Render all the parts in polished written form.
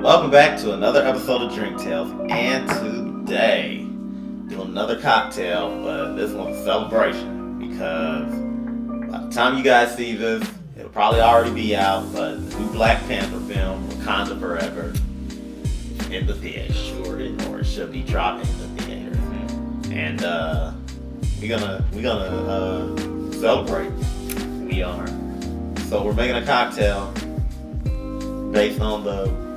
Welcome back to another episode of Drink Tales, and today, doing another cocktail, but this one's a celebration, because by the time you guys see this, it'll probably already be out, but the new Black Panther film, Wakanda Forever, in the theaters, or it should be dropping in the theaters, and we're gonna celebrate. We are. So we're making a cocktail based on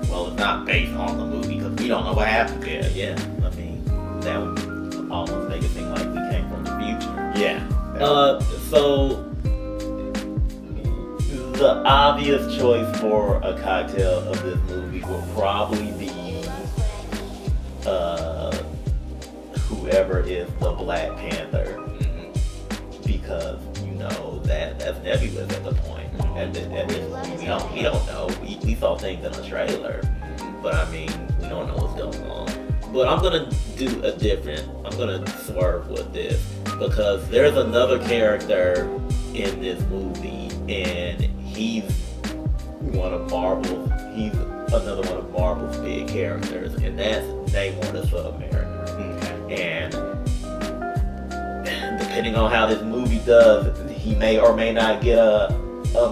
well, it's not based on the movie because we don't know what happened there. Yeah, I mean, that would almost make it seem like we came from the future. Yeah. So the obvious choice for a cocktail of this movie will probably be whoever is the Black Panther, because you know that's nebulous at the point. At this movie, we don't know. We saw things in the trailer, but I mean, we don't know what's going on. But I'm gonna I'm gonna swerve with this, because there's another character in this movie, and he's another one of Marvel's big characters, and that's Namor the Submariner. And depending on how this movie does, he may or may not get a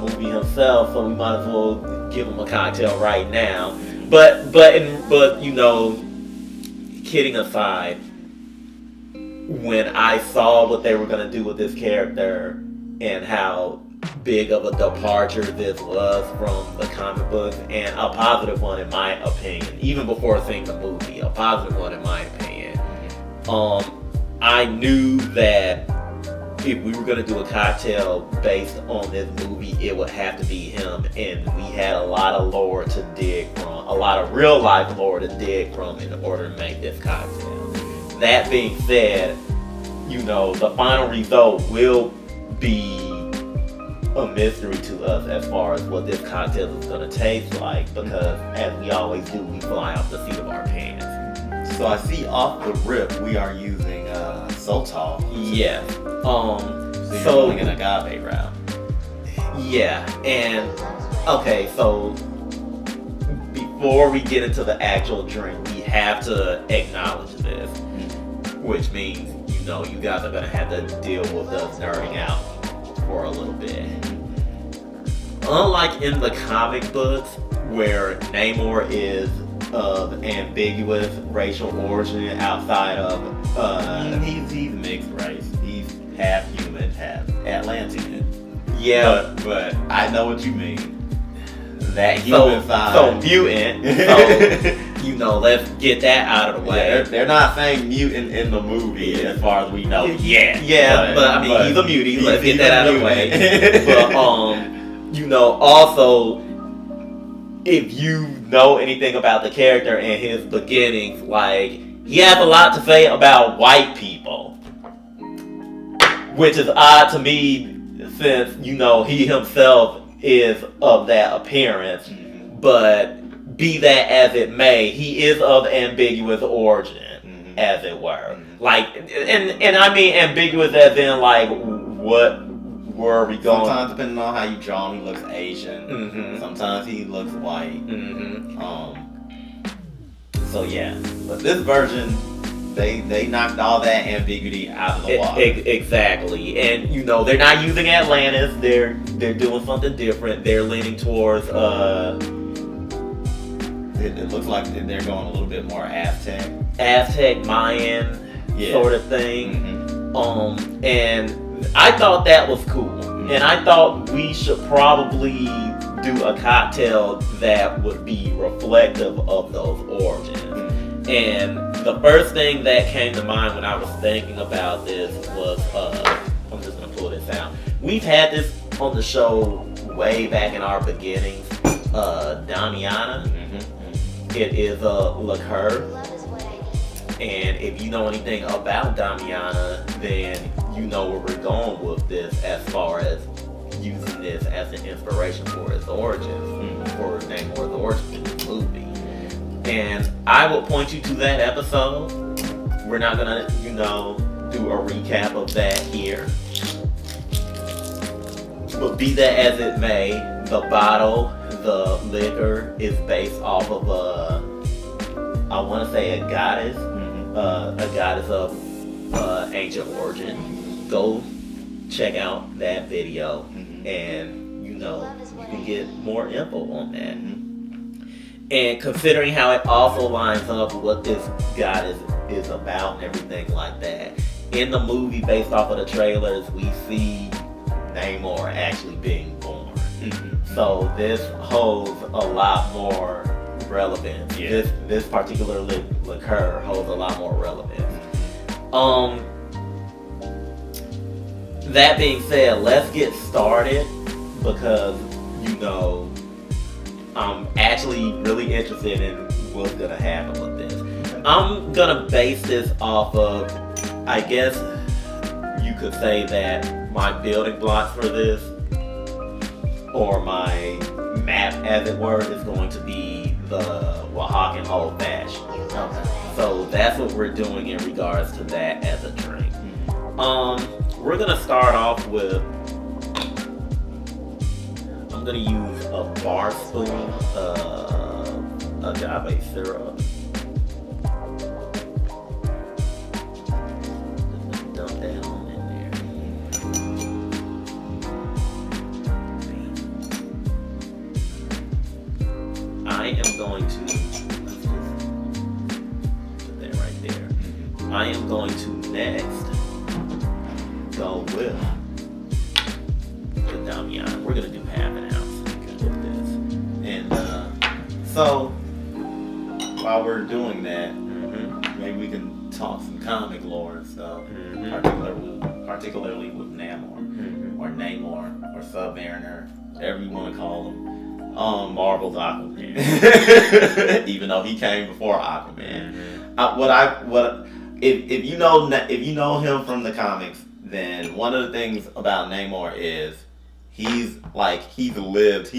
movie himself, so we might as well give him a cocktail right now. But you know, kidding aside, when I saw what they were gonna do with this character and how big of a departure this was from the comic books, and a positive one in my opinion, even before seeing the movie, a positive one in my opinion, I knew that if we were going to do a cocktail based on this movie, it would have to be him, and we had a lot of lore to dig from, a lot of real life lore to dig from in order to make this cocktail. That being said, you know, the final result will be a mystery to us as far as what this cocktail is going to taste like, because as we always do, we fly off the seat of our pants. So I see off the rip we are using Sotol. Yeah. So you're going an agave route. Yeah, and okay, so before we get into the actual drink, we have to acknowledge this, which means, you know, you guys are gonna have to deal with us nerding out for a little bit. Unlike in the comic books, where Namor is of ambiguous racial origin outside of he's mixed race. He's half human, half Atlantean. Yeah, but I know what you mean. That human side. So mutant. So, you know, let's get that out of the way. Yeah, they're not saying mutant in the movie as far as we know. Yeah, but I mean, he's a mutie. Let's get that out of the way. But you know, also, if you know anything about the character and his beginnings, like, he has a lot to say about white people, which is odd to me, since, you know, he himself is of that appearance. But be that as it may, he is of ambiguous origin, as it were. Like, and I mean ambiguous as in, like, what were we going? Sometimes, depending on how you draw him, he looks Asian. Sometimes he looks white. So yeah, but this version, they knocked all that ambiguity out of the water. Exactly, and you know, they're not using Atlantis. They're doing something different. They're leaning towards It looks like they're going a little bit more Aztec, Mayan sort of thing. And I thought that was cool. And I thought we should probably do a cocktail that would be reflective of those origins. And the first thing that came to mind when I was thinking about this was, I'm just going to pull this out. We've had this on the show way back in our beginnings, Damiana. It is a liqueur. And if you know anything about Damiana, then you know where we're going with this as far as using this as an inspiration for its origins, for Namor's origins in the movie. And I will point you to that episode. We're not gonna, you know, do a recap of that here. But be that as it may, the bottle the liquor is based off of I want to say a goddess, a goddess of ancient origin. Go check out that video, and you can get more info on that. And considering how it also lines up with what this goddess is about and everything like that, in the movie based off of the trailers, we see Namor actually being born. So this holds a lot more relevance. Yeah. This particular liqueur holds a lot more relevance. That being said, let's get started, because I'm actually really interested in what's gonna happen with this. I'm gonna base this off of, I guess you could say that my building blocks for this, or my map as it were, is going to be the Oaxacan Old Fashioned. Okay. So that's what we're doing in regards to that as a drink. We're gonna start off with, I'm gonna use a Barspoon agave syrup. Just dump that on in there. I am going to, let's just put that right there. I am going to next go with the Damiana. We're gonna do half an ounce with this. And so while we're doing that, maybe we can talk some comic lore and stuff, particularly with Namor, or Namor, or Submariner, whatever you want to call him. Marvel's Aquaman, even though he came before Aquaman. If you know him from the comics, then one of the things about Namor is he's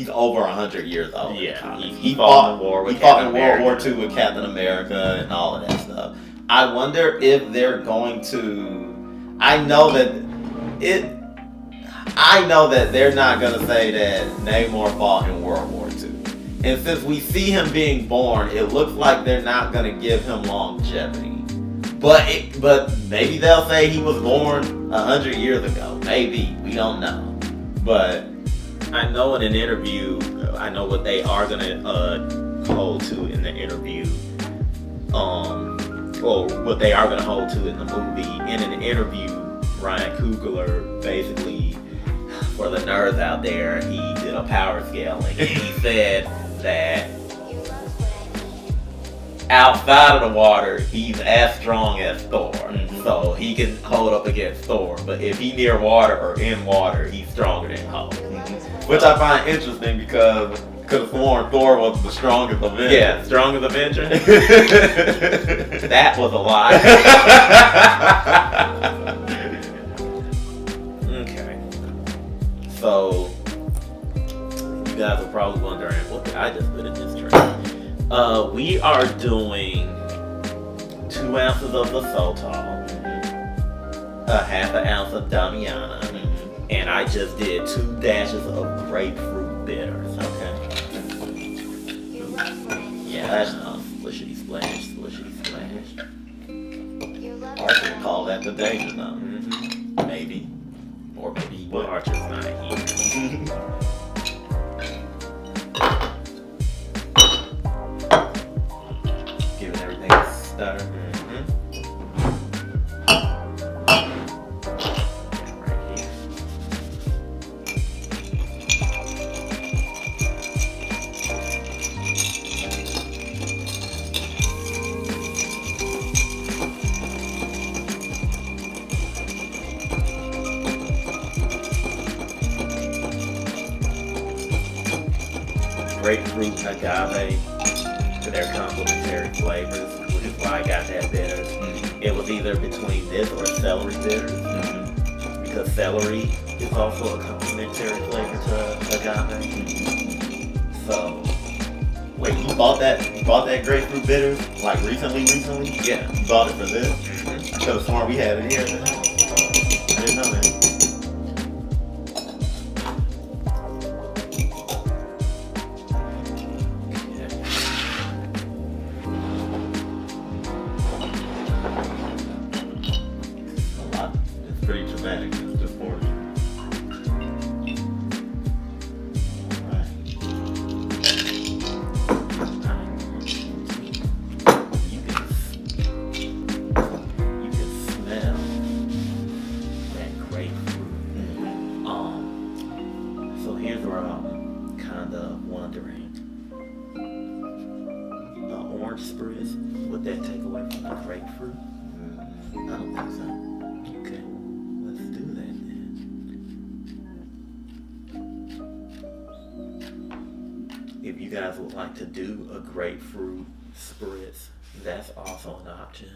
over 100 years old. Yeah, he fought in World War II with Captain America and all of that stuff. I wonder if they're going to. I know that they're not going to say that Namor fought in World War II. And since we see him being born, it looks like they're not going to give him longevity. But maybe they'll say he was born 100 years ago. Maybe. We don't know. But I know in an interview, I know what they are going to hold to in the interview. Or what they are going to hold to in the movie. In an interview, Ryan Coogler basically, for the nerds out there, he did a power scaling, and he said that outside of the water, he's as strong as Thor. So he can hold up against Thor. But if he's near water or in water, he's stronger than Hulk. Which I find interesting, because could have sworn Thor was the strongest Avenger. Yeah, strongest Avenger. That was a lie. Okay. So you guys are probably wondering, what did I just put in this drink? We are doing 2 ounces of the Sotol, a half an ounce of Damiana, and I just did 2 dashes of grapefruit bitters. Okay. Yeah, that's not splishity splash, splishity splash. Archer would call that the danger zone. Maybe. Or maybe he would. Archer's not here. Giving everything a stutter. Grapefruit, agave, to their complementary flavors, which is why I got that bitter. It was either between this or celery bitters, because celery is also a complementary flavor to agave. So, wait, you bought that grapefruit bitters like recently? Yeah. You bought it for this? I could have sworn we had it here. I didn't know that. orange spritz. Would that take away from the grapefruit? I don't think so. Okay, let's do that then. If you guys would like to do a grapefruit spritz, that's also an option.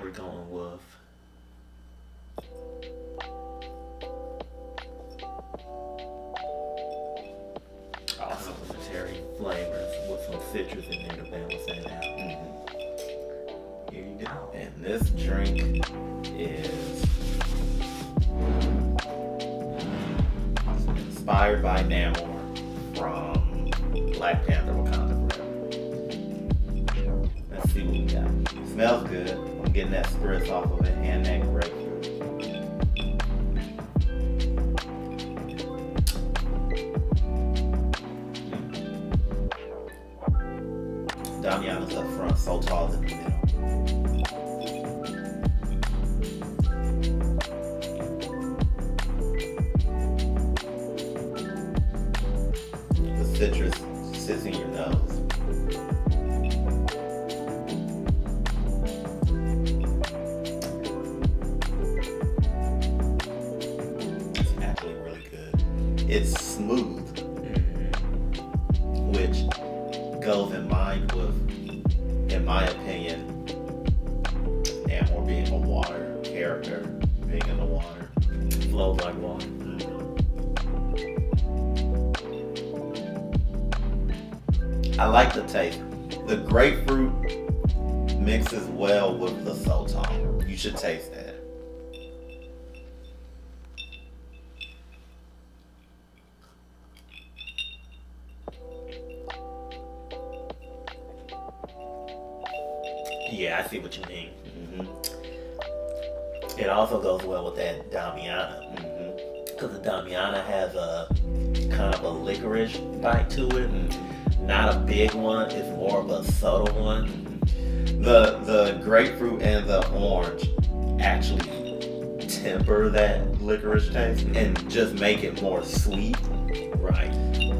We're going with complementary flavors with some citrus in there to balance that out. Here you go. And this drink is inspired by Namor from Black Panther Wakanda Forever. Let's see what we got. Smells good. I'm getting that spritz off of it and that grapefruit. Damiana's up front, Sotol's in the middle. The citrus sits in your nose. It's actually really good. It's smooth, which goes in line with, in my opinion, Namor being a water character, being in the water. Flows like water. I like the taste. The grapefruit mixes well with the Sotol. You should taste that. Yeah, I see what you mean. It also goes well with that Damiana. Because the Damiana has a kind of a licorice bite to it. Not a big one, it's more of a subtle one. The grapefruit and the orange actually temper that licorice taste and just make it more sweet. Right.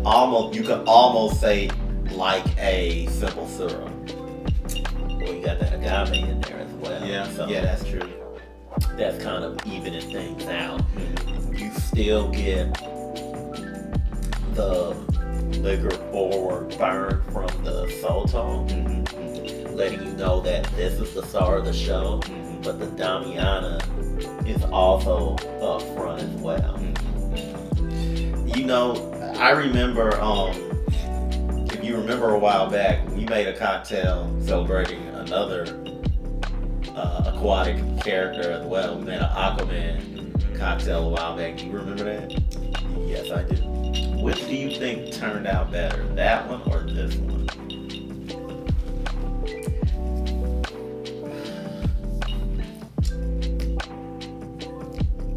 Almost, you could almost say like a simple syrup. Well, you got that agave in there as well. Yeah, So yeah, that's true. that's kind of evening things out. You still get the liquor forward burn from the Sotol, letting you know that this is the star of the show, but the Damiana is also up front as well. You know, I remember, if you remember a while back, we made a cocktail celebrating another aquatic character as well. We made an Aquaman cocktail a while back. Do you remember that? Yes, I do. Which do you think turned out better, that one or this one?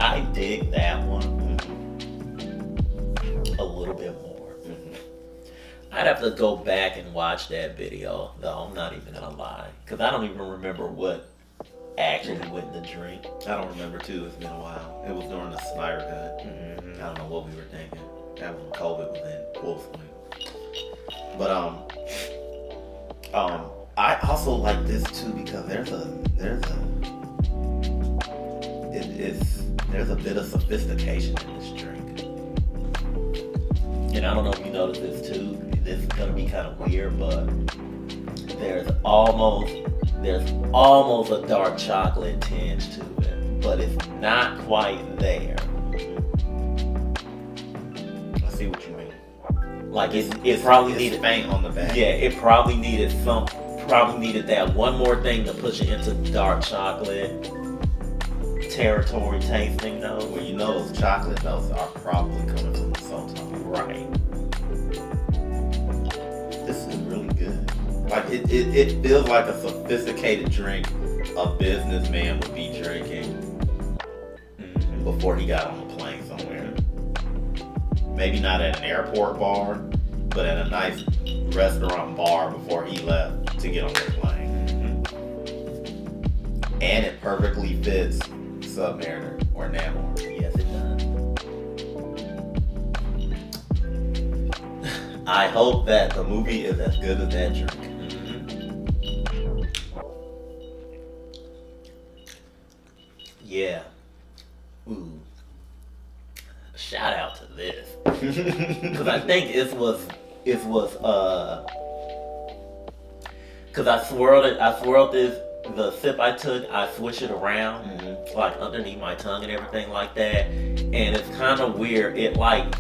I dig that one a little bit more. I'd have to go back and watch that video, though. I'm not even gonna lie, because I don't even remember what actually went in the drink. I don't remember too. It's been a while. It was during the Snyder Cut. I don't know what we were thinking. That was when COVID was in full swing. But I also like this too because there's a bit of sophistication in this drink. And I don't know if you noticed this too. This is gonna be kind of weird, but there's almost a dark chocolate tinge to it, but it's not quite there. I see what you mean. Like it probably needed faint on the back. Yeah, it probably needed that one more thing to push it into dark chocolate territory tasting though. Well, you know those chocolate notes are probably coming from the Sotol. Right. This is really good. Like it feels like a sophisticated drink a businessman would be drinking before he got on a plane somewhere. Maybe not at an airport bar, but at a nice restaurant bar before he left to get on the plane. And it perfectly fits Submariner or Namor. Yes, it does. I hope that the movie is as good as that drink. Yeah. Ooh. Shout out to this. Because I think it was because I swirled the sip I took, I switched it around, like underneath my tongue and everything like that, and it's kind of weird. It like,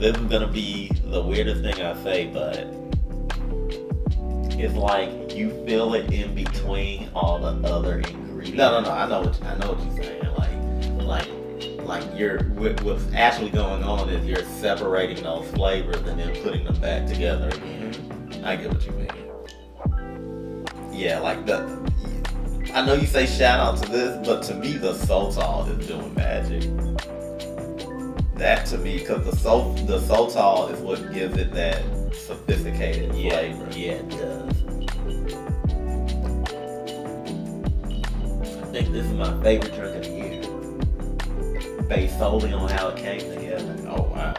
this is gonna be the weirdest thing I say, but it's like you feel it in between all the other ingredients. No. I know what you're saying. Like what's actually going on is you're separating those flavors and then putting them back together again. I get what you mean. Yeah, like I know you say shout out to this, but to me the Sotol is doing magic. That to me, because the Sotol is what gives it that sophisticated flavor. Yeah, it does. I think this is my favorite drink of the year, based solely on how it came together. Oh wow.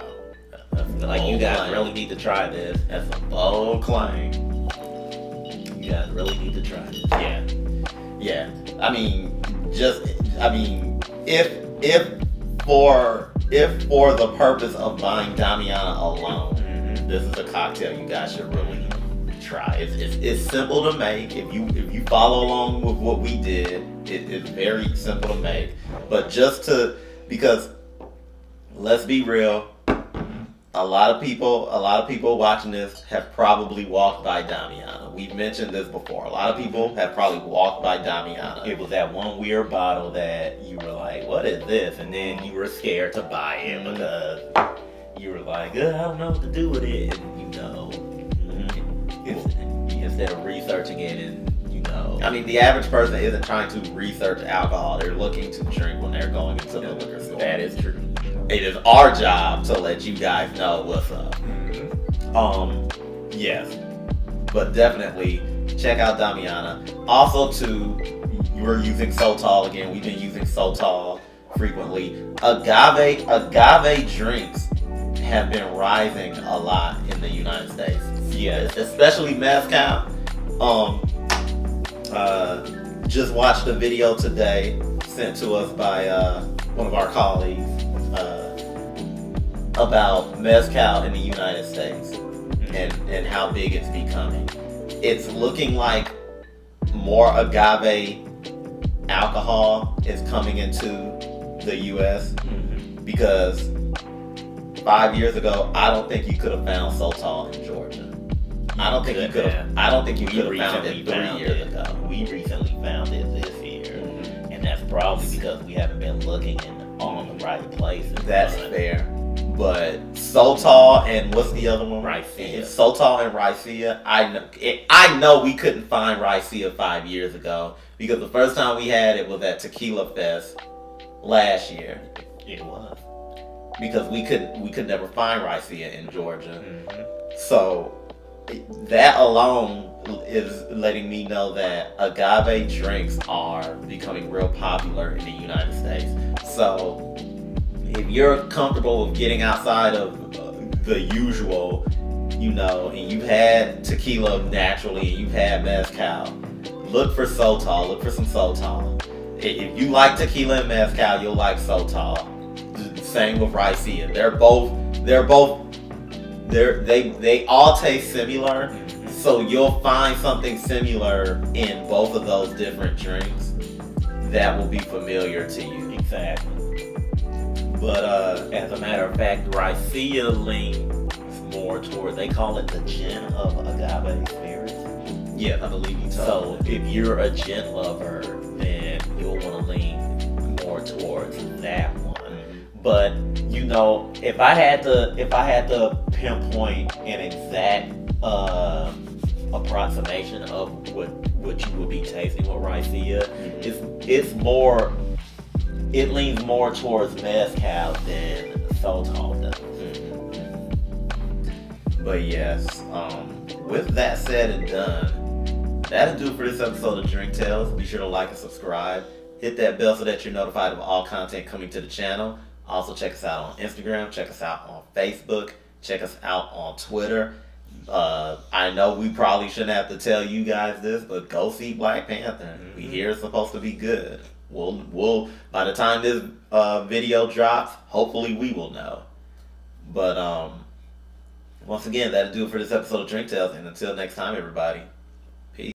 Like, you guys really need to try this. That's a bold claim. You guys really need to try this. Yeah. I mean, if for the purpose of buying Damiana alone, this is a cocktail you guys should really try. It's simple to make. If you follow along with what we did, it's very simple to make. But because let's be real, a lot of people watching this have probably walked by Damiana. We've mentioned this before. A lot of people have probably walked by Damiana. It was that one weird bottle that you were like, what is this? And then you were scared to buy it because you were like, I don't know what to do with it. And instead of researching it, and I mean, the average person isn't trying to research alcohol. They're looking to drink when they're going into the liquor store. That is true. It is our job to let you guys know what's up. Yes. But definitely check out Damiana. Also, too, we're using Sotol again. We've been using Sotol frequently. Agave drinks have been rising a lot in the United States. Yes, especially mezcal. Just watched a video today sent to us by one of our colleagues about mezcal in the United States and how big it's becoming. It's looking like more agave alcohol is coming into the U.S. because 5 years ago, I don't think you could have found Sotol in Georgia. I don't think you could have found it 3 years ago. We recently found it this year, and that's probably because we haven't been looking on the right places. That's fair. But Sotol and what's the other one? Raicilla. Sotol and Raicilla. I know we couldn't find Raicilla 5 years ago because the first time we had it was at Tequila Fest last year. It was. Because we could never find Raicilla in Georgia. So that alone is letting me know that agave drinks are becoming real popular in the United States. So if you're comfortable with getting outside of the usual, and you've had tequila naturally, and you've had mezcal, look for Sotol. Look for some Sotol. If you like tequila and mezcal, you'll like Sotol. Same with Raicilla. They all taste similar, so you'll find something similar in both of those different drinks that will be familiar to you. Exactly. But as a matter of fact, Raicilla leans more toward, they call it the gin of agave spirits. Yeah, I believe you told. So if you're a gin lover, then you'll want to lean more towards that one. But if I had to pinpoint an exact approximation of what you would be tasting with Raicilla, it leans more towards mezcal than Sotol does. But yes, with that said and done, that'll do for this episode of Drink Tales. Be sure to like and subscribe. Hit that bell so that you're notified of all content coming to the channel. Also check us out on Instagram, check us out on Facebook, check us out on Twitter. I know we probably shouldn't have to tell you guys this, but go see Black Panther. Mm-hmm. We hear it's supposed to be good. We'll by the time this video drops, hopefully we will know. But once again, that'll do it for this episode of Drink Tales, and until next time, everybody.